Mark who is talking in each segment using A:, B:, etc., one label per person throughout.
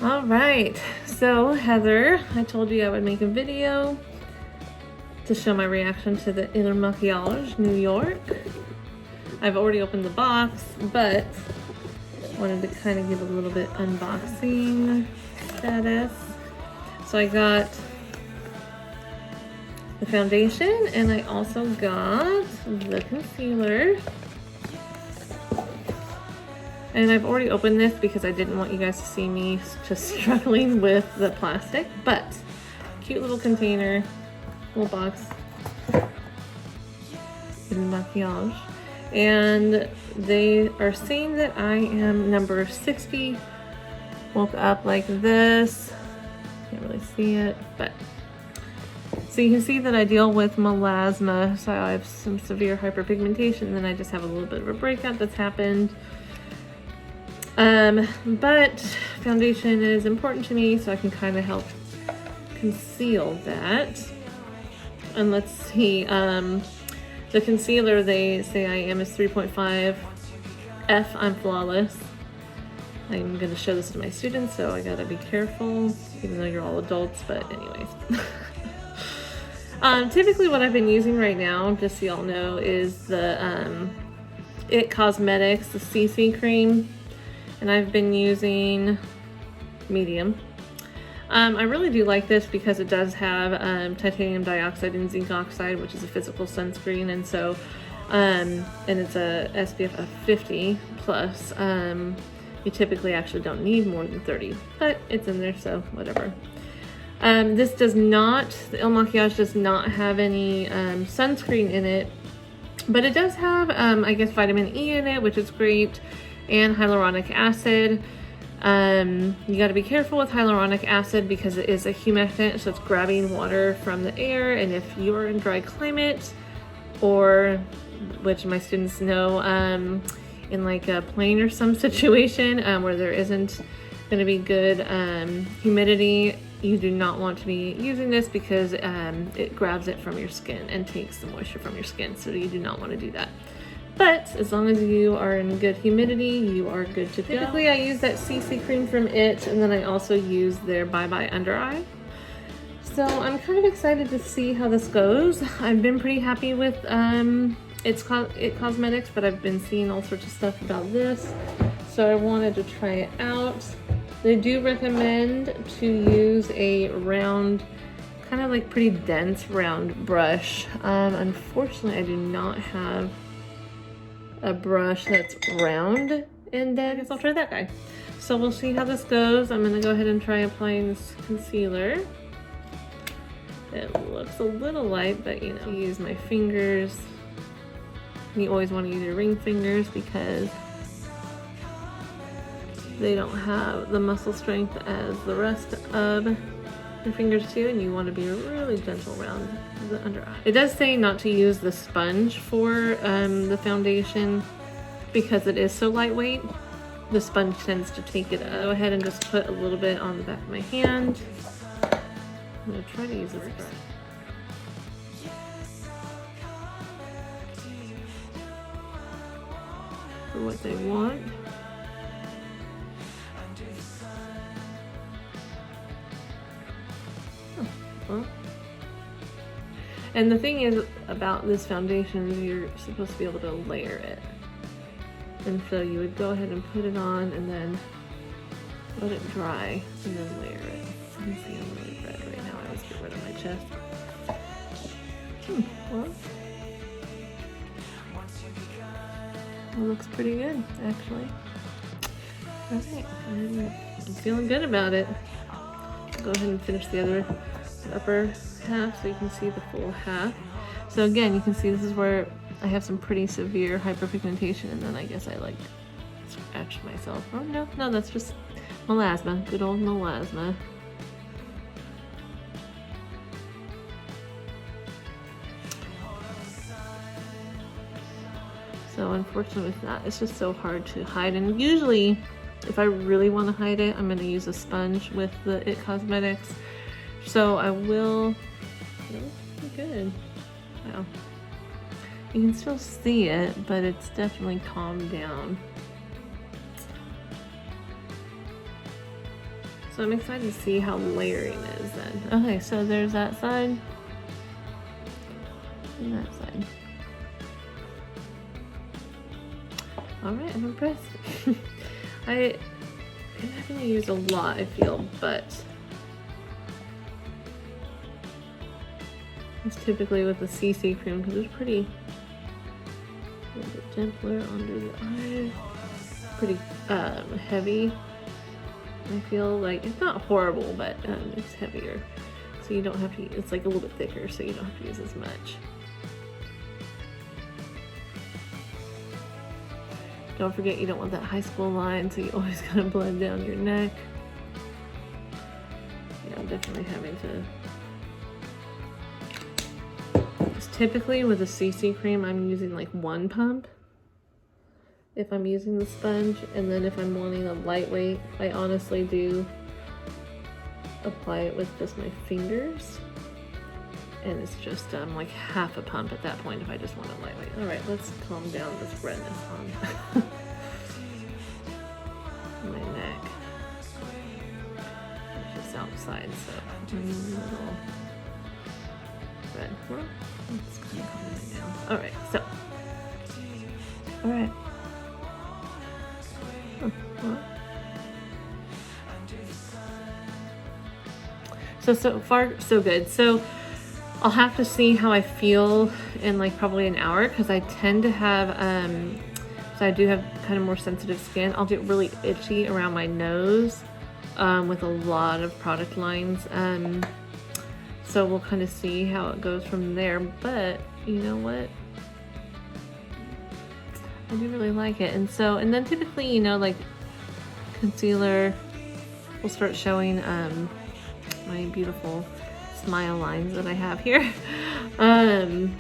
A: All right, so Heather, I told you I would make a video to show my reaction to the IL Makiage New York. I've already opened the box, but wanted to kind of give a little bit unboxing status. So I got the foundation and I also got the concealer. And I've already opened this because I didn't want you guys to see me just struggling with the plastic, but cute little container, little box, IL Makiage. And they are saying that I am number 60. Woke up like this. Can't really see it, but so you can see that I deal with melasma. So I have some severe hyperpigmentation, and then I just have a little bit of a breakout that's happened. But foundation is important to me, so I can kind of help conceal that. And let's see, the concealer they say I am is 3.5 F. I'm flawless. I'm going to show this to my students, so I gotta be careful, even though you're all adults, but anyways. Typically what I've been using right now, just so y'all know, is the IT Cosmetics, the CC cream. And I've been using medium. I really do like this because it does have titanium dioxide and zinc oxide, which is a physical sunscreen, and so and it's a SPF of 50 plus. You typically actually don't need more than 30, but it's in there, so whatever. This does not, the IL Makiage does not have any sunscreen in it, but it does have I guess vitamin E in it, which is great, and hyaluronic acid. You got to be careful with hyaluronic acid because it is a humectant, so it's grabbing water from the air, and if you're in dry climate, or which my students know, in like a plane or some situation where there isn't going to be good humidity, you do not want to be using this because it grabs it from your skin and takes the moisture from your skin, so you do not want to do that. But as long as you are in good humidity, you are good to go. Typically I use that CC cream from IT, and then I also use their Bye Bye Under Eye. So I'm kind of excited to see how this goes. I've been pretty happy with IT Cosmetics, but I've been seeing all sorts of stuff about this, so I wanted to try it out. They do recommend to use a round, kind of like pretty dense round brush. Unfortunately I do not have a brush that's round and dense. I guess I'll try that guy. So we'll see how this goes. I'm gonna go ahead and try applying this concealer. It looks a little light, but you know, use my fingers. You always want to use your ring fingers because they don't have the muscle strength as the rest of your fingers too, and you want to be really gentle around the under eye. It does say not to use the sponge for the foundation because it is so lightweight. The sponge tends to take it up. Go ahead and just put a little bit on the back of my hand. I'm going to try to use this brush for what they want. Well, and the thing is about this foundation is you're supposed to be able to layer it, and so you would go ahead and put it on and then let it dry and then layer it. You can see I'm really red right now. I always get rid of my chest. Well, it looks pretty good actually. Okay, I'm feeling good about it. Go ahead and finish the other upper half so you can see the full half. So again, you can see this is where I have some pretty severe hyperpigmentation, and then I guess I like scratched myself. Oh no, that's just melasma, good old melasma. So unfortunately with that, it's just so hard to hide, and usually if I really want to hide it, I'm going to use a sponge with the IT Cosmetics. So I will, it looks pretty good. Wow. You can still see it, but it's definitely calmed down. So I'm excited to see how layering is then. Okay, so there's that side and that side. All right, I'm impressed. I'm having to use a lot, I feel, but it's typically with the CC cream because it's pretty a little bit gentler under the eyes. Pretty heavy. I feel like it's not horrible, but it's heavier, so you don't have to. It's like a little bit thicker, so you don't have to use as much. Don't forget, you don't want that high school line, so you always gotta blend down your neck. Yeah, I'm definitely having to. Because typically with a CC cream, I'm using like one pump if I'm using the sponge, and then if I'm wanting a lightweight, I honestly do apply it with just my fingers, and it's just like half a pump at that point if I just want it lightweight. All right, let's calm down this redness on my neck. It's just outside, so a little red. Well, it's kind of calming down. All right, so all right. So far so good. So I'll have to see how I feel in like probably an hour, because I tend to have so I do have kind of more sensitive skin. I'll get really itchy around my nose with a lot of product lines, so we'll kind of see how it goes from there. But you know what, I do really like it. And then typically, you know, like concealer will start showing my beautiful smile lines that I have here. And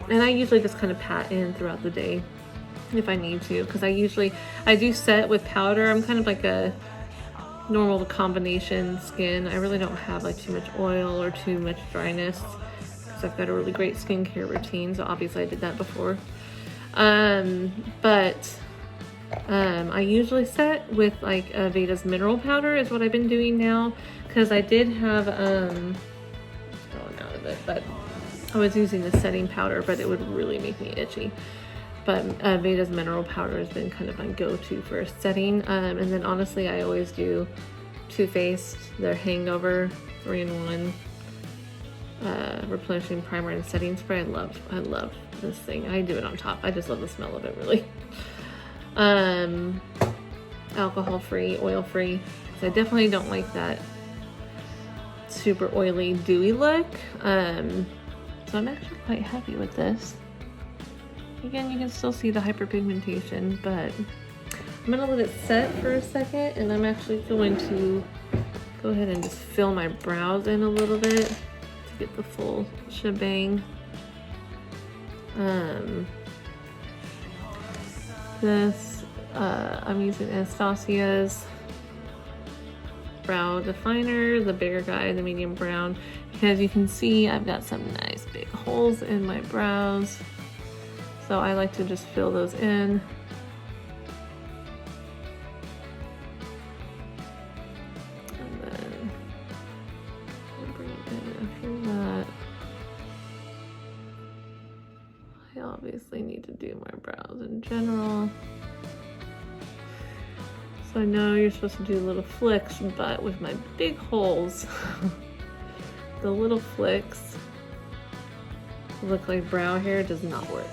A: I usually just kind of pat in throughout the day if I need to, because I do set with powder. I'm kind of like a normal combination skin. I really don't have like too much oil or too much dryness, because I've got a really great skincare routine. So obviously I did that before. But I usually set with like Veda's mineral powder is what I've been doing now, because I did have going out of it, but I was using the setting powder, but it would really make me itchy. But Veda's mineral powder has been kind of my go-to for setting. And then honestly, I always do Too Faced, their Hangover 3-in-1 replenishing primer and setting spray. I love this thing. I do it on top. I just love the smell of it, really. Alcohol free, oil free. So I definitely don't like that super oily, dewy look. So I'm actually quite happy with this. Again, you can still see the hyperpigmentation, but I'm gonna let it set for a second, and I'm actually going to go ahead and just fill my brows in a little bit to get the full shebang. I'm using Anastasia's brow definer, the bigger guy, the medium brown, because you can see I've got some nice big holes in my brows. So I like to just fill those in. And then I'll bring it in after that. I obviously need to do my brows in general. So I know you're supposed to do little flicks, but with my big holes, the little flicks look like brow hair does not work.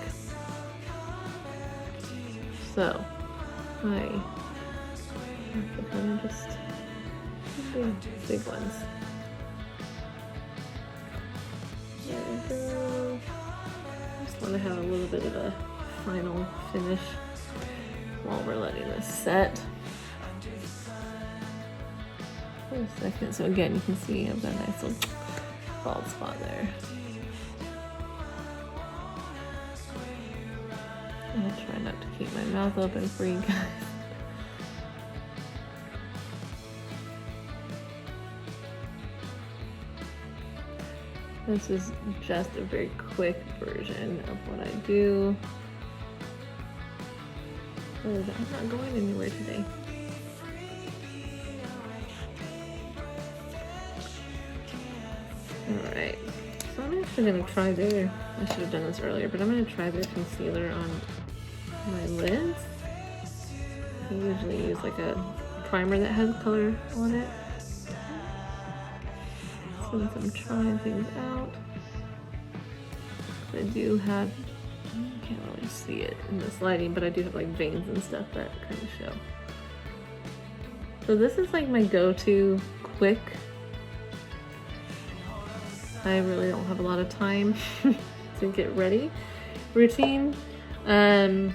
A: So I have to kind of just do big ones. There we go. I just want to have a little bit of a final finish while we're letting this set for a second. So again, you can see I've got a nice little bald spot there. I'll try not to keep my mouth open for you guys. This is just a very quick version of what I do. I'm not going anywhere today. actually gonna try the, I should have done this earlier, but I'm gonna try the concealer on my lids. I usually use like a primer that has color on it. Since I'm trying things out, I do have, you can't really see it in this lighting, but I do have like veins and stuff that kind of show. So this is like my go-to quick. I really don't have a lot of time to get ready routine. So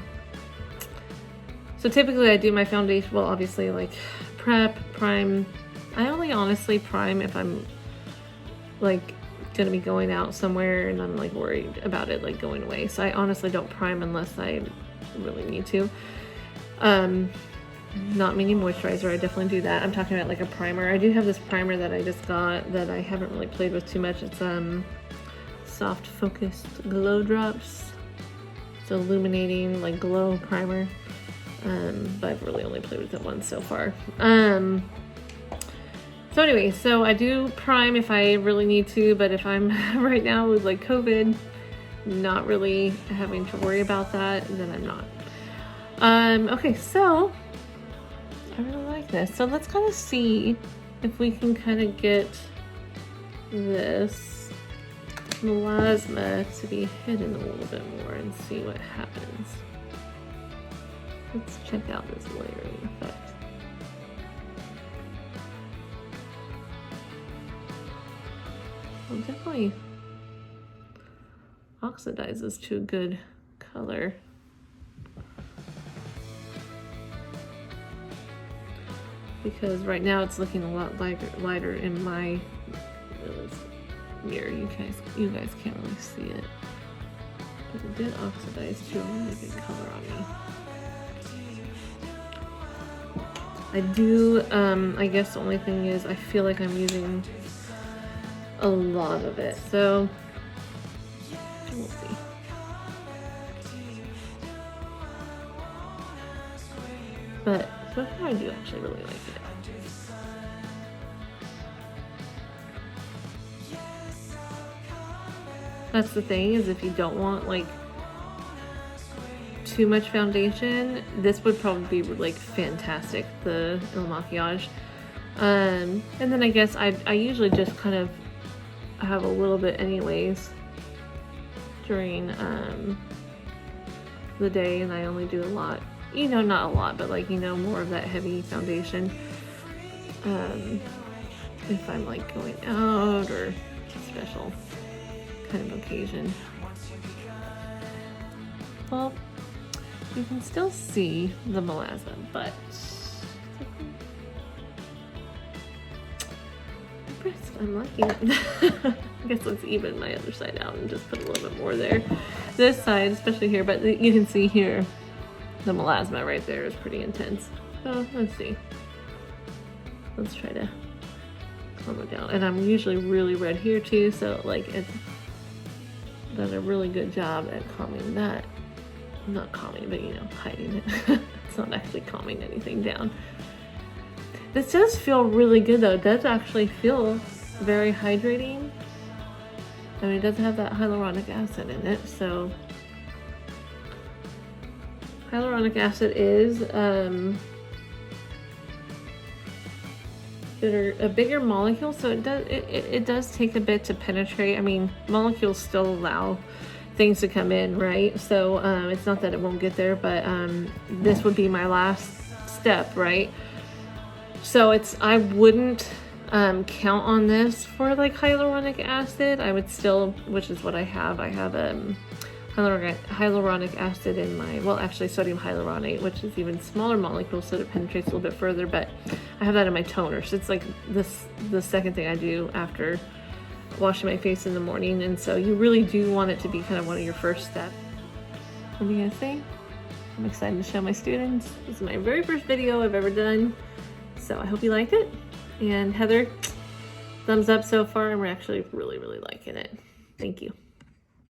A: typically I do my foundation, well obviously like prep, prime. I only honestly prime if I'm like gonna be going out somewhere and I'm like worried about it like going away. So I honestly don't prime unless I really need to. Not mini moisturizer, I definitely do that. I'm talking about like a primer. I do have this primer that I just got that I haven't really played with too much. It's soft focused glow drops. It's illuminating like glow primer. But I've really only played with it once so far. So anyway, so I do prime if I really need to, but if I'm right now with like COVID, not really having to worry about that, then I'm not. Okay, so I really like this. So let's kind of see if we can kind of get this melasma to be hidden a little bit more and see what happens. Let's check out this layering effect. Well, definitely oxidizes to a good color. Because right now it's looking a lot lighter in my mirror. You guys can't really see it, but it did oxidize to a really good color on me. I do, I guess the only thing is I feel like I'm using a lot of it, so we'll see. But so far I do actually really like it. That's the thing, is if you don't want like too much foundation, this would probably be like fantastic, the IL Makiage. And then I guess I usually just kind of have a little bit anyways during the day, and I only do a lot, you know, not a lot, but like, you know, more of that heavy foundation if I'm like going out or special kind of occasion. Well, you can still see the melasma, but I'm liking it. I guess let's even my other side out and just put a little bit more there. This side, especially here, but you can see here, the melasma right there is pretty intense. So let's see. Let's try to calm it down. And I'm usually really red here too, so like it's done a really good job at calming that. Not calming, but you know, hiding it. It's not actually calming anything down. This does feel really good though. It does actually feel very hydrating. I mean, it does have that hyaluronic acid in it, so hyaluronic acid is a bigger molecule, so it does take a bit to penetrate. I mean, molecules still allow things to come in, right? So it's not that it won't get there, but this would be my last step, right? So I wouldn't count on this for like hyaluronic acid. I would still, which is what I have hyaluronic acid in my, well actually sodium hyaluronate, which is even smaller molecule, so it penetrates a little bit further, but I have that in my toner. So it's like the second thing I do after washing my face in the morning, and so you really do want it to be kind of one of your first steps. What do you guys think? I'm excited to show my students. This is my very first video I've ever done, so I hope you liked it. And Heather, thumbs up so far, and we're actually really liking it. Thank you.